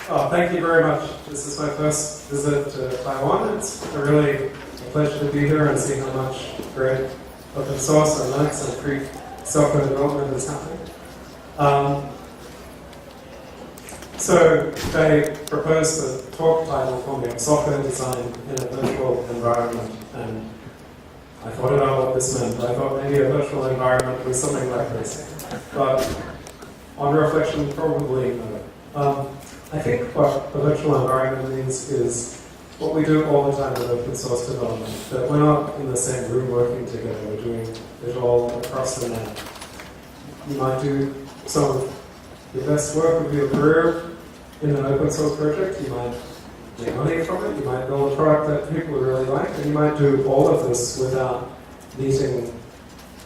Oh, thank you very much. This is my first visit to Taiwan. It's really a pleasure to be here and see how much great open source and Linux and free software development is happening. So they proposed the talk title for me of software design in a virtual environment, and I thought about what this meant. I thought maybe a virtual environment was something like this, but on reflection, probably no. I think what a virtual environment means is what we do all the time with open source development, that we're not in the same room working together, we're doing it all across the net. You might do some of your best work of your career in an open source project, you might make money from it, you might build a product that people really like, and you might do all of this without meeting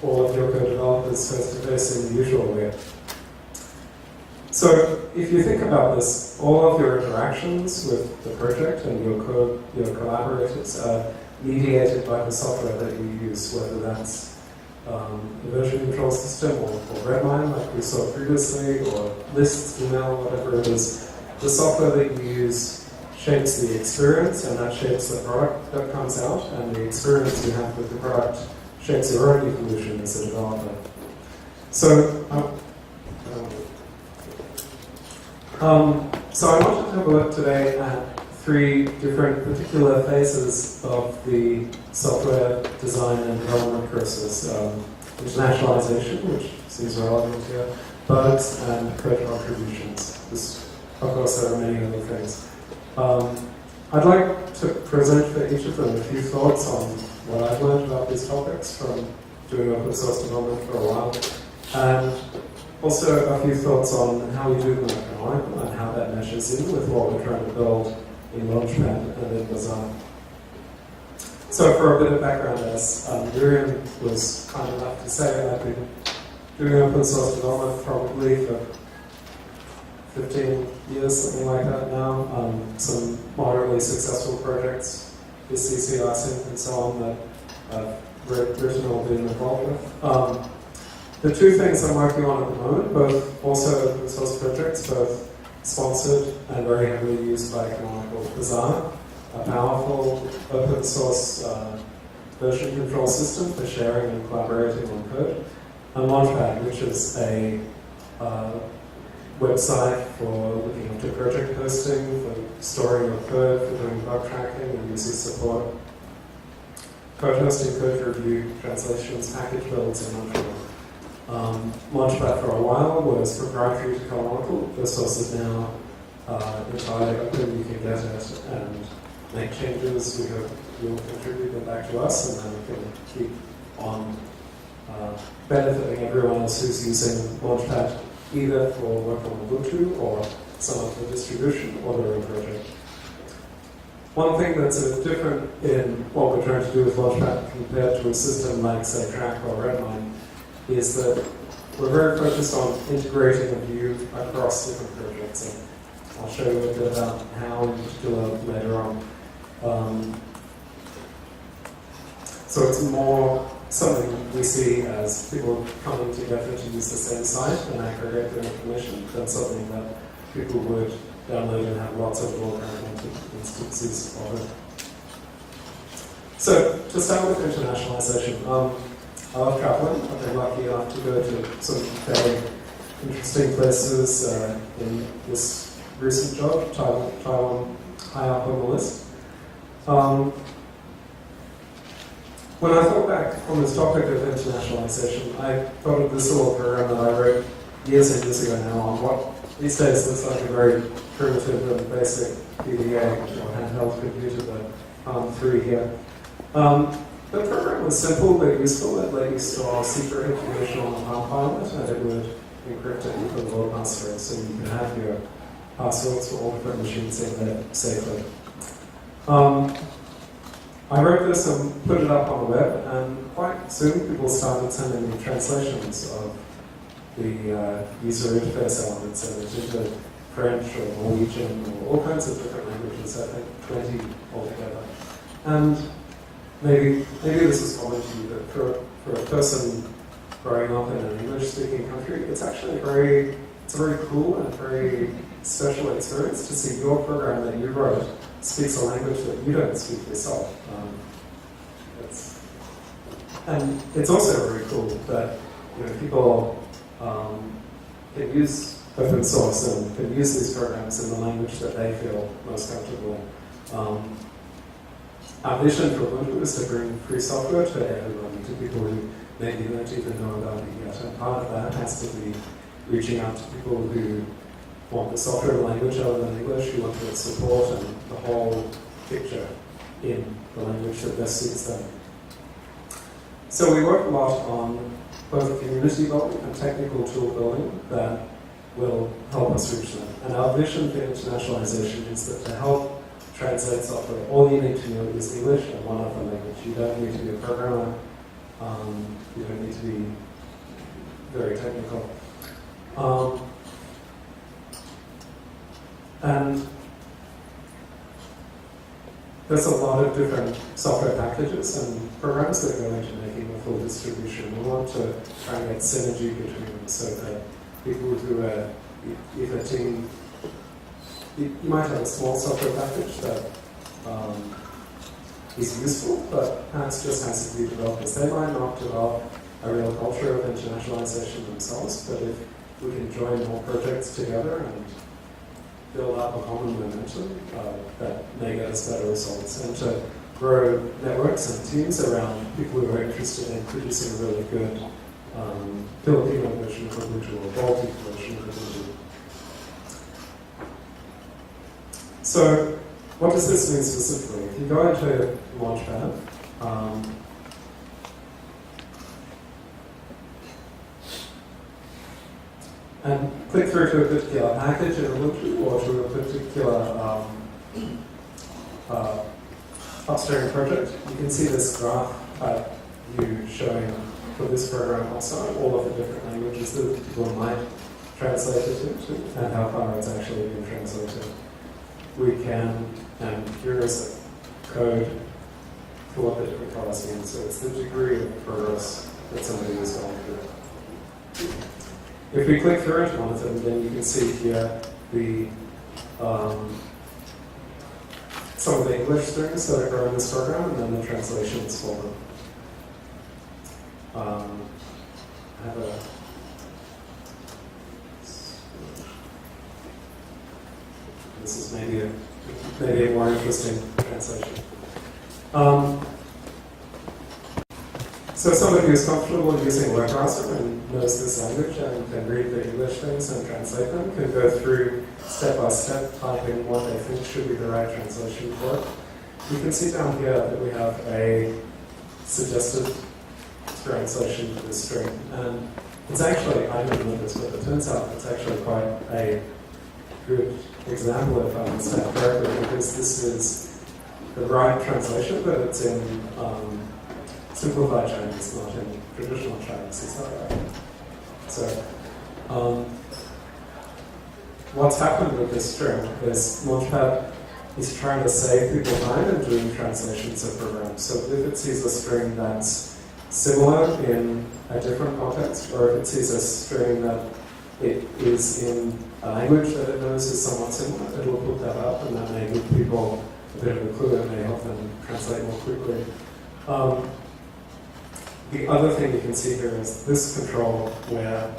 all of your co-developers face-to-face in the usual way. So if you think about this, all of your interactions with the project and your collaborators are mediated by the software that you use, whether that's a version control system or Redmine, like we saw previously, or lists, email, whatever it is. The software that you use shapes the experience, and that shapes the product that comes out, and the experience you have with the product shapes your own evolution as a developer. So, so I wanted to have a look today at three different particular phases of the software design and development process. Internationalization, which seems relevant here, bugs, and code contributions. Of course, there are many other things. I'd like to present for each of them a few thoughts on what I've learned about these topics from doing open source development for a while, and also a few thoughts on how we do them canonical and how that meshes in with what we're trying to build in Launchpad and in Bazaar. So for a bit of background, as Miriam was kind enough to say, I've been doing open source development probably for 15 years, something like that now. Some moderately successful projects with CC Async and so on that I've written or been involved with. The two things I'm working on at the moment, both also open source projects, both sponsored and very heavily used by Canonical. Bazaar, a powerful open source version control system for sharing and collaborating on code. And Launchpad, which is a website for looking after project hosting, for storing your code, for doing bug tracking and user support, code hosting, code review, translations, package builds, and much more. Launchpad for a while was proprietary to Canonical. The source is now entirely open. You can get it and make changes. We hope you'll contribute them back to us, and then we can keep on benefiting everyone else who's using Launchpad, either for work on Ubuntu or some of the distribution or their own project. One thing that's a bit different in what we're trying to do with Launchpad compared to a system like, say, Track or Redmine is that we're very focused on integrating a view across different projects. And I'll show you a bit about how in particular later on. So it's more something we see as people coming together to use the same site and aggregate their information than something that people would download and have lots of little fragmented instances of it. So to start with internationalization, I love traveling. I've been lucky enough to go to some very interesting places in this recent job, Taiwan high up on the list. When I thought back on this topic of internationalization, I thought of this little program that I wrote years and years ago now on what these days looks like a very primitive and basic PDA, or handheld computer, the Palm 3 here. The program was simple but useful. It let you store secret information on the Palm Pilot, and it would encrypt it and put low passwords, so you can have your passwords for all different machines in there safely. I wrote this and put it up on the web, and quite soon people started sending me translations of the user interface elements, and it into French or Norwegian or all kinds of different languages, I think 20 altogether. And maybe this is common to you, but for a person growing up in an English-speaking country, it's actually very it's a very cool and very special experience to see your program that you wrote speaks a language that you don't speak yourself. And it's also very cool that people can use open source and can use these programs in the language that they feel most comfortable in. Our vision for Ubuntu is to bring free software to everyone, to people who maybe don't even know about it yet. And part of that has to be reaching out to people who want the software language other than English, who want to support and the whole picture in the language that best suits them. So we work a lot on both community building and technical tool building that will help us reach them. And our vision for internationalization is that to help translate software, all you need to know is English and one other language. You don't need to be a programmer. You don't need to be very technical. And there's a lot of different software packages and programs that go into making a full distribution. We want to try and get synergy between them so that people who are, if a team, you might have a small software package that is useful, but perhaps just has to be developers. They might not develop a real culture of internationalization themselves, but if we can join more projects together and build up a common momentum, that may get us better results. And to grow networks and teams around people who are interested in producing a really good Filipino version of Ubuntu or Baltic version of Ubuntu. So, what does this mean specifically? If you go into Launchpad, and click through to a particular package in Ubuntu or to a particular upstream project, you can see this graph view showing for this program also all of the different languages that people might translate it into and how far it's actually been translated. We can, and here is a code for what the different colors mean. So it's the degree of progress that somebody is going through. If we click through into one of them, then you can see here the some of the English strings that are in this program, and then the translations for them. I have a this is maybe a more interesting translation. So somebody who's comfortable using a web browser and knows this language and can read the English things and translate them can go through step by step, typing what they think should be the right translation for it. You can see down here that we have a suggested translation for this string. And it's actually, I didn't know this, but it turns out it's actually quite a good example, if I understand correctly, because this is the right translation, but it's in simplified Chinese, not in traditional Chinese. Is that right? So, what's happened with this string is Launchpad is trying to save people time in doing translations of programs. So if it sees a string that's similar in a different context, or if it sees a string that it is in a language that it knows is somewhat similar, it will put that up, and that may give people a bit of a clue and may help them translate more quickly. The other thing you can see here is this control, where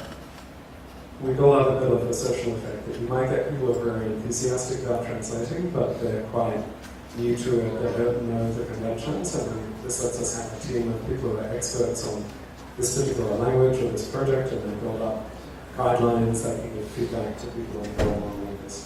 we build up a bit of a social effect that you might get people who are very enthusiastic about translating, but they're quite new to it, they don't know the conventions, and this lets us have a team of people who are experts on this particular language or this project, and they build up guidelines that can give feedback to people and go along with this.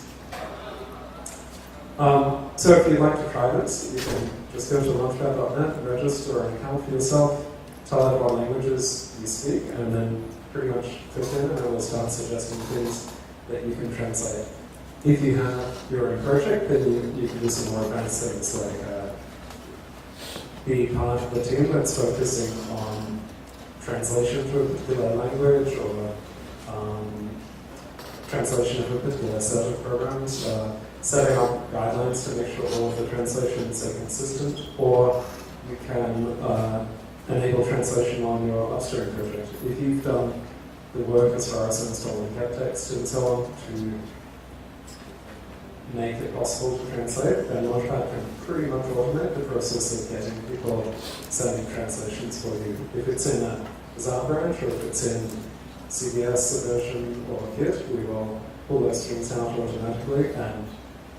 So if you'd like to try this, you can just go to launchpad.net, register an account for yourself, tell it what languages you speak, and then pretty much click in and it will start suggesting things that you can translate. If you have your own project, then you can do some more advanced things like be part of the team that's focusing on translation to a particular language or translation of a particular set of programs, setting up guidelines to make sure all of the translations are consistent, or you can enable translation on your upstream project. If you've done the work as far as installing get text and so on to make it possible to translate, then Launchpad can pretty much automate the process of getting people sending translations for you. If it's in a ZAR branch or if it's in CBS version or Git, we will pull those strings out automatically and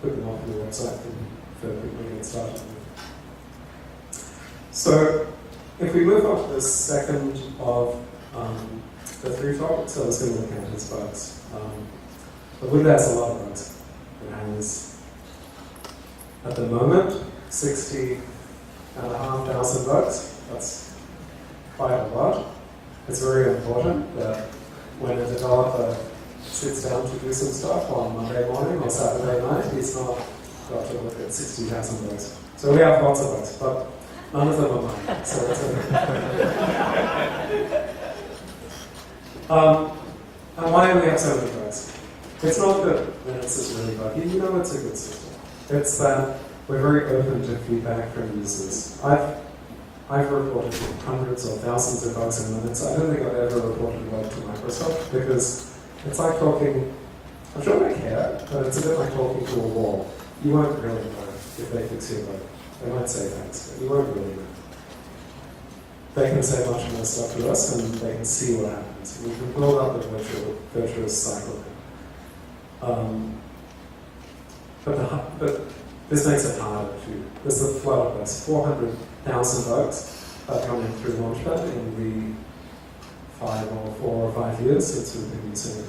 put them up on the website for people to get started with. So, if we move on to the second of the three topics I was going to look at is bugs. But Windows has a lot of bugs. It has, at the moment, 60,500 bugs. That's quite a lot. It's very important that when a developer sits down to do some stuff on Monday morning or Saturday night, he's not got to look at 60,000 bugs. So we have lots of bugs, but none of them are mine. So it's and why do we have so many bugs? It's not that Linux is really buggy, you know it's a good system. It's that we're very open to feedback from users. I've reported hundreds or thousands of bugs in Linux. I don't think I've ever reported a bug to Microsoft because it's like talking, I'm sure they care, but it's a bit like talking to a wall. You won't really know if they fix your bug. They might say thanks, but you won't really know. They can say much more stuff to us and they can see what happens. We can build up the virtuous cycle. But this makes it harder too. There's a flood of bugs. 400,000 bugs are coming through Launchpad in the 4 or 5 years since we've been using it.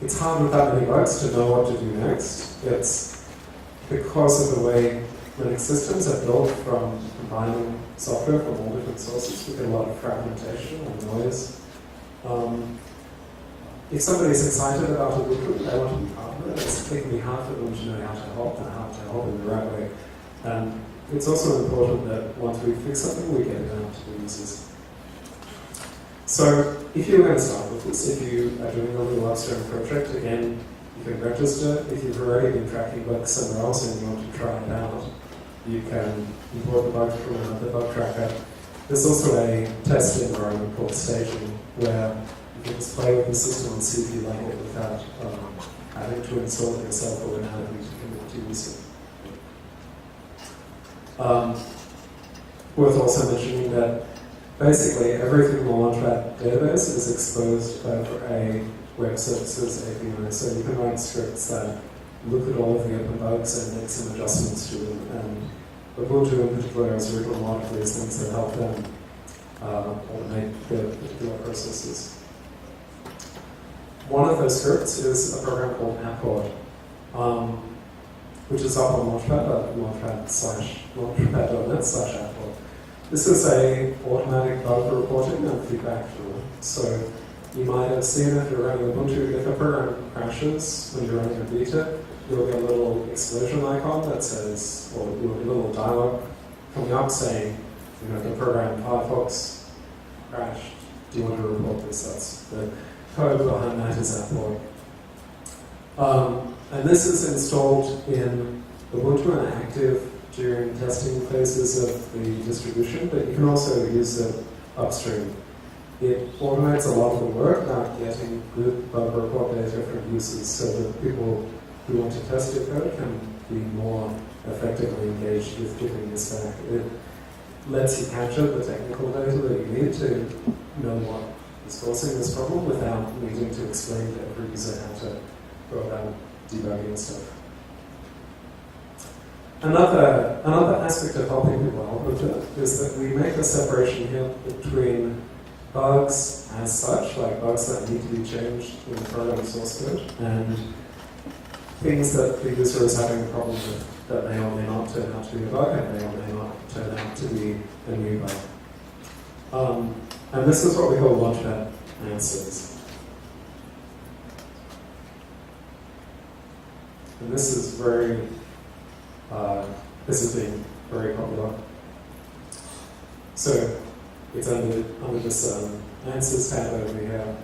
It's hard with that many bugs to know what to do next. It's because of the way Linux systems are built from combining software from all different sources. We get a lot of fragmentation and noise. If somebody's excited about Ubuntu, they want to be part of it. It's taking me hard for them to know how to help and how to help in the right way. And it's also important that once we fix something, we get it out to the users. So if you're going to start with this, if you are doing a little upstream project, again, you can register. If you've already been tracking bugs somewhere else and you want to try it out, you can import the bug from another bug tracker. There's also a test environment called staging where you can just play with the system and see if you like it without having to install it yourself or without having to commit to use it. Worth also mentioning that basically everything in the Launchpad database is exposed over a web services API. So you can write scripts that look at all of the open bugs and make some adjustments to them. And Ubuntu in particular has written a lot of these things that help them automate their particular processes. One of those scripts is a program called Apport, which is up on Launchpad, launchpad.net/Apport. This is a automatic bug reporting and feedback tool. So you might have seen if you're running Ubuntu, if a program crashes when you're running a beta, you'll get a little explosion icon that says, or you'll get a little dialog coming up saying, you know, the program Firefox crashed. Do you want to report this? That's the code behind that is Apport. And this is installed in Ubuntu and active during testing phases of the distribution, but you can also use it upstream. It automates a lot of the work about getting good bug report data from users so that people who want to test your code can be more effectively engaged with giving this back. It lets you capture the technical data that you need to know what is causing this problem without needing to explain to every user how to go about debugging stuff. Another aspect of helping people out with it is that we make a separation here between bugs as such, like bugs that need to be changed in the program source code, and things that the user is having a problem with that may or may not turn out to be a bug and may or may not turn out to be a new bug. And this is what we call Launchpad answers. And this is this has been very popular. So it's under this answers tab over here.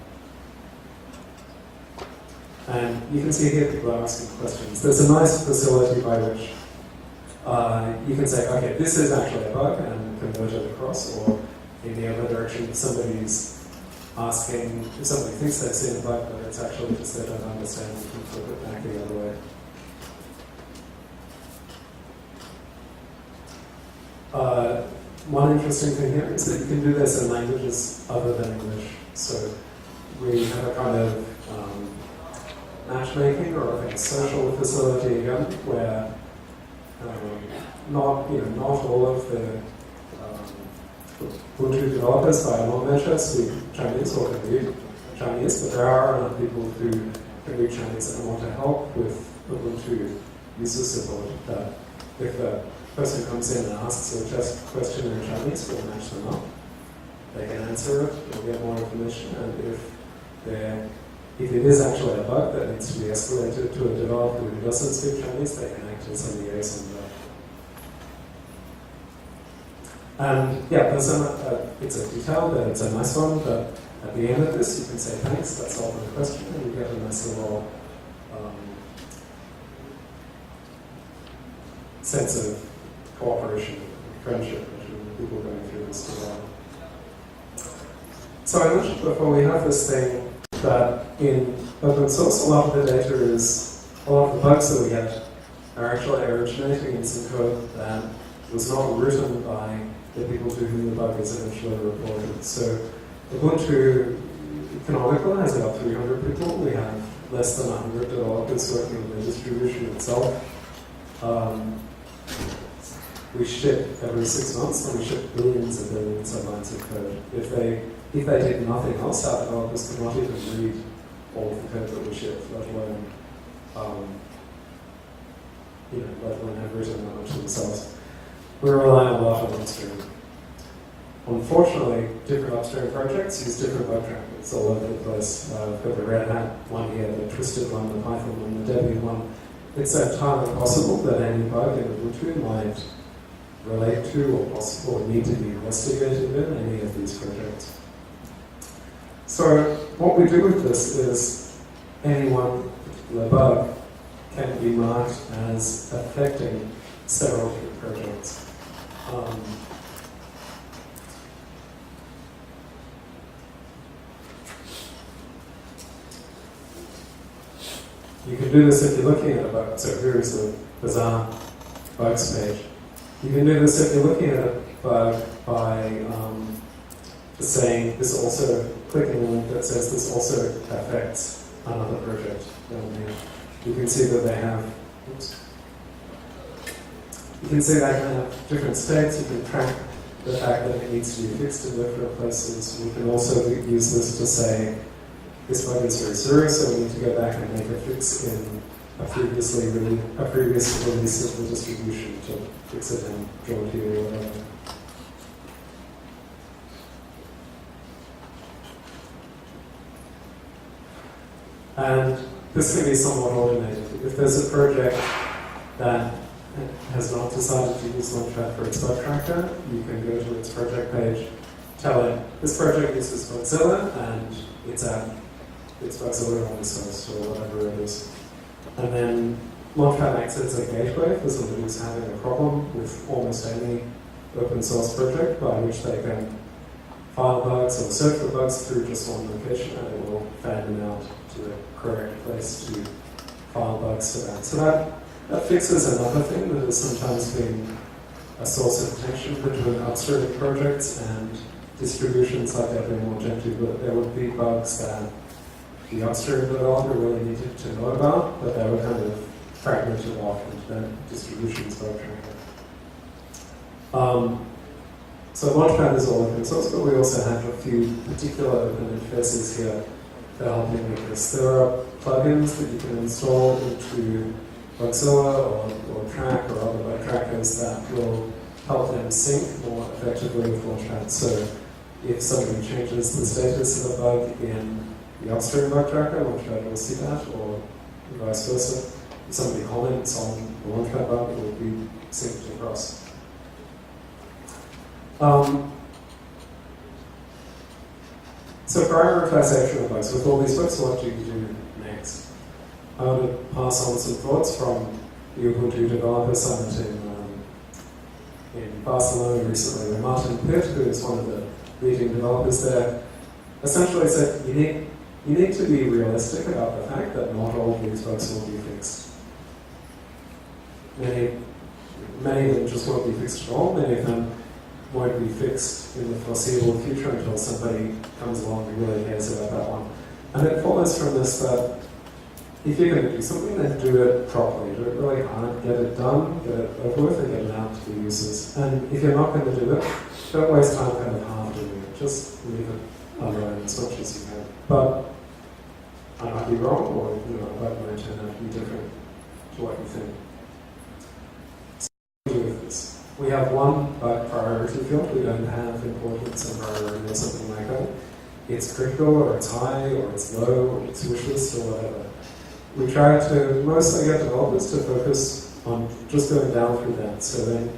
And you can see here people are asking questions. There's a nice facility by which you can say, okay, this is actually a bug and convert it across, or in the other direction, somebody's asking if somebody thinks they've seen a bug, but it's actually just they don't understand and can flip it back the other way. One interesting thing here is that you can do this in languages other than English. So we have a kind of matchmaking or like a social facility again, where not all of the Ubuntu developers by a long measure speak Chinese or can read Chinese, but there are enough people who can read Chinese and want to help with Ubuntu user support that if a person comes in and asks a just question in Chinese, we'll match them up. They can answer it, they'll get more information, and if it is actually a bug that needs to be escalated to a developer who doesn't speak Chinese, they can act as a liaison there. And yeah, it's a detail, but it's a nice one, but at the end of this you can say thanks, that's all the question, and you get a nice little sense of cooperation and friendship between people going through this together. So I mentioned before, we have this thing that in open source, a lot of the data a lot of the bugs that we get are actually originating in some code that was not written by the people to whom the bug is eventually reported. So Ubuntu Canonical has about 300 people. We have less than 100 developers working on the distribution itself. We ship every 6 months, and we ship billions and billions of lines of code. If they did nothing else, our developers could not even read all of the code that we ship, let alone have written that much themselves. We rely a lot on upstream. Unfortunately, different upstream projects use different bug trackers all over the place. I've got the Red Hat one here, the Twisted one, the Python one, the Debian one. It's entirely possible that any bug in Ubuntu might relate to or need to be investigated in any of these projects. So what we do with this is any one particular bug can be marked as affecting several different projects. You can do this if you're looking at a bug. So here's the bizarre bugs page. You can do this if you're looking at a bug by saying this also, clicking the link that says this also affects another project down here. You can see that they have, you can see they can have different states. You can track the fact that it needs to be fixed in different places. You can also use this to say, this bug is very serious, so we need to go back and make a fix in a previous release of the distribution to fix it and draw it here or whatever. And this can be somewhat automated. If there's a project that has not decided to use Launchpad for its bug tracker, you can go to its project page, tell it, this project uses Bugzilla, and it's Bugzilla on this host, or whatever it is. And then Launchpad acts as a gateway for somebody who's having a problem with almost any open source project, by which they can file bugs or search for bugs through just one location, and it will fan them out to the correct place to file bugs to that. So that fixes another thing that has sometimes been a source of tension between upstream projects and distributions like Debian or Gentoo, but there would be bugs that the upstream developer really needed to know about, but they were kind of fragmented off into that distribution's bug tracker. So Launchpad is all open source, but we also have a few particular open interfaces here that help you make this. There are plugins that you can install into Bugzilla or Track or other bug trackers that will help them sync more effectively with Launchpad. So if somebody changes the status of a bug in the upstream bug tracker, Launchpad will see that, or vice versa. If somebody comments on the Launchpad bug, it will be synced across. So prioritization of bugs. With all these bugs, what do you do next? I want to pass on some thoughts from the Ubuntu Developer Summit in Barcelona recently, where Martin Pitt, who is one of the leading developers there, essentially said you need to be realistic about the fact that not all of these bugs will be fixed. Many of them just won't be fixed at all. Many of them won't be fixed in the foreseeable future until somebody comes along who really cares about that one. And it follows from this that if you're going to do something, then do it properly. Do it really hard, get it done, get it over with, and get it out to the users. And if you're not going to do it, don't waste time kind of half doing it. Just leave it alone as much as you can. But I might be wrong, or a bug might turn out to be different to what you think. So what do we do with this? We have one bug priority field. We don't have importance and priority or something like that. It's critical, or it's high, or it's low, or it's wishlist, or whatever. We try to mostly get developers to focus on just going down through that. So then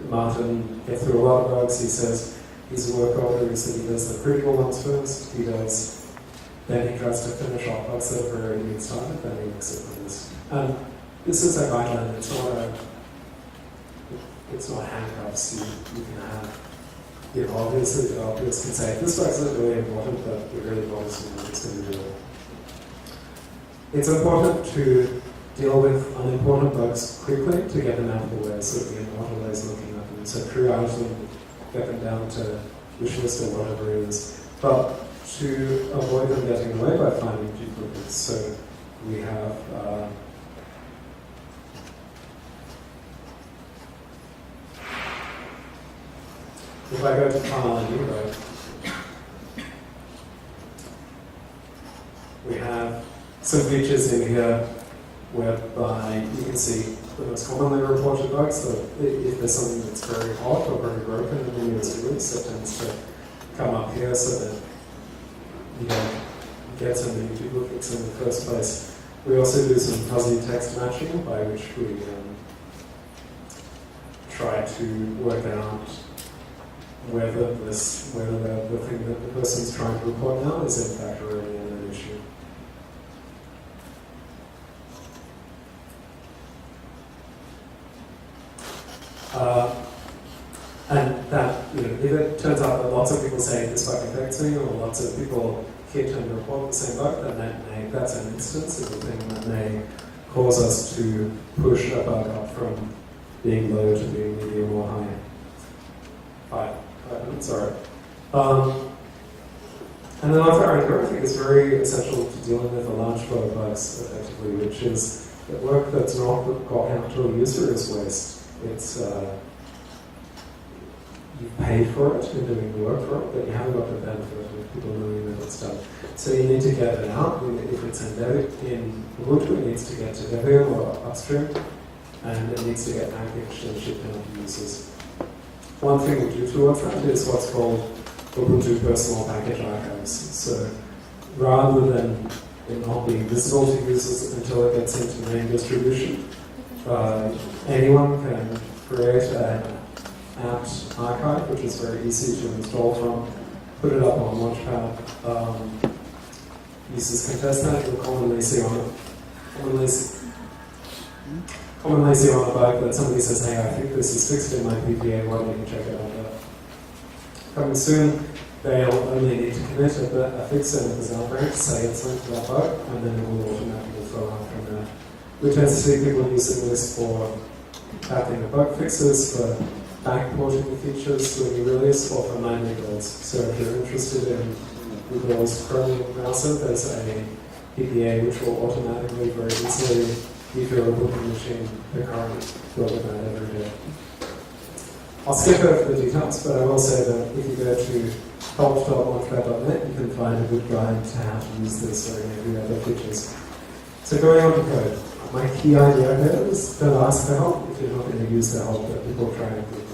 Martin gets through a lot of bugs. He says he's a work order, he said he does the critical ones first. Then he tries to finish off bugs that have already been started, then he makes it on this. And this is a guideline, it's not handcuffs you can have. Obviously developers can say, this bug isn't really important, but it really bothers me, it's going to do it. It's important to deal with unimportant bugs quickly to get them out of the way so that you're not always looking at them. So triage them, get them down to wishlist or whatever it is. But to avoid them getting away by finding duplicates. So we have if I go to file and new code, we have some features in here whereby you can see the most commonly reported bugs. So if there's something that's very hot or very broken in the user release, it tends to come up here so that you don't get so many duplicates in the first place. We also do some fuzzy text matching by which we try to work out whether the thing that the person's trying to report now is in fact already an issue. And that, if it turns out that lots of people say this bug affects me, or lots of people hit and report the same bug, then that's an instance of a thing that may cause us to push a bug up from being low to being medium or high. 5 minutes, sorry. And then after I think it's very essential to dealing with a large flow of bugs effectively, which is that work that's not got out to a user is waste. It's you've paid for it, you're doing the work for it, but you haven't got the benefit of people knowing that it's done. So you need to get it out. If it's in Ubuntu, it needs to get to Debian or upstream, and it needs to get packaged and shipped out to users. One thing we do towards that is what's called Ubuntu Personal Package Archives. So rather than it not being visible to users until it gets into the main distribution, anyone can create an apt archive, which is very easy to install from, put it up on Launchpad. Users can test that. You'll commonly see on a bug that somebody says, hey, I think this is fixed in my PPA, why don't you check it out? Coming soon, they'll only need to commit a fix and there's an outbreak, say it's linked to that bug, and then it will automatically flow out from there. We tend to see people using this for tapping the bug fixes, for backporting the features when you release, or for mining builds. So if you're interested in Google's Chrome browser, there's a PPA which will automatically, very easily, if you're a Ubuntu machine, the current build of that every day. I'll skip over the details, but I will say that if you go to help.launchpad.net, you can find a good guide to how to use this or any of the other features. So going on to code. My key idea here is don't ask for help if you're not going to use the help that people try and do.